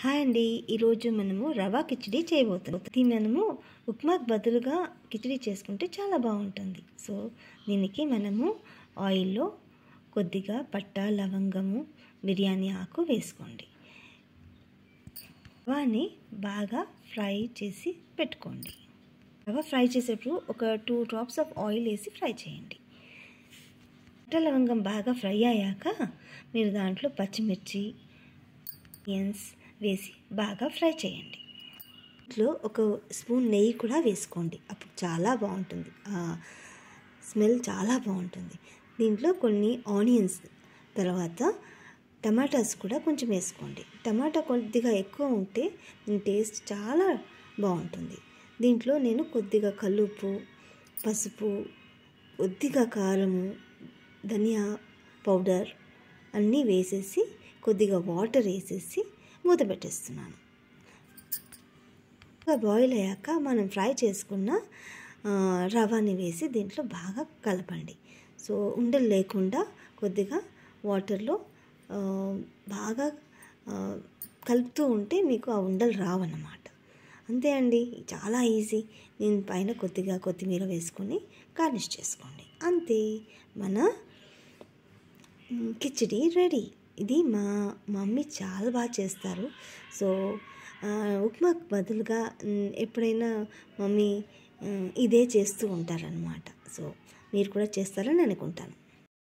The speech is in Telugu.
హాయ్ అండి, ఈరోజు మనము రవా కిచిడి చేయబోతున్నాం. దీన్ని మనము ఉప్మాకు బదులుగా కిచిడి చేసుకుంటే చాలా బాగుంటుంది. సో దీనికి మనము ఆయిల్లో కొద్దిగా పట్టా, లవంగము, బిర్యానీ ఆకు వేసుకోండి. రవాని బాగా ఫ్రై చేసి పెట్టుకోండి. రవ ఫ్రై చేసేటప్పుడు ఒక 2 డ్రాప్స్ ఆఫ్ ఆయిల్ వేసి ఫ్రై చేయండి. పట్టా, లవంగం బాగా ఫ్రై అయ్యాక మీరు దాంట్లో పచ్చిమిర్చి, ఆనియన్స్ వేసి బాగా ఫ్రై చేయండి. ఇంట్లో ఒక స్పూన్ నెయ్యి కూడా వేసుకోండి, అప్పుడు చాలా బాగుంటుంది. స్మెల్ చాలా బాగుంటుంది. దీంట్లో కొన్ని ఆనియన్స్, తర్వాత టమాటాస్ కూడా కొంచెం వేసుకోండి. టమాటా కొద్దిగా ఎక్కువ ఉంటే దీని టేస్ట్ చాలా బాగుంటుంది. దీంట్లో నేను కొద్దిగా కల్లుప్పు, పసుపు, కొద్దిగా కారము, ధనియా పౌడర్ అన్నీ వేసేసి కొద్దిగా వాటర్ వేసేసి మూత పెట్టేస్తున్నాను. బాయిల్ అయ్యాక మనం ఫ్రై చేసుకున్న రవాని వేసి దీంట్లో బాగా కలపండి. సో ఉండలు లేకుండా కొద్దిగా వాటర్లో బాగా కలుపుతూ ఉంటే మీకు ఆ ఉండలు రావన్నమాట. అంతే అండి, చాలా ఈజీ. దీనిపైన కొద్దిగా కొత్తిమీర వేసుకొని గార్నిష్ చేసుకోండి. అంతే, మన కిచిడి రెడీ. ఇది మా మమ్మీ చాలా బాగా చేస్తారు. సో ఉప్మాకు బదులుగా ఎప్పుడైనా మమ్మీ ఇదే చేస్తూ ఉంటారనమాట. సో మీరు కూడా చేస్తారని అనుకుంటాను.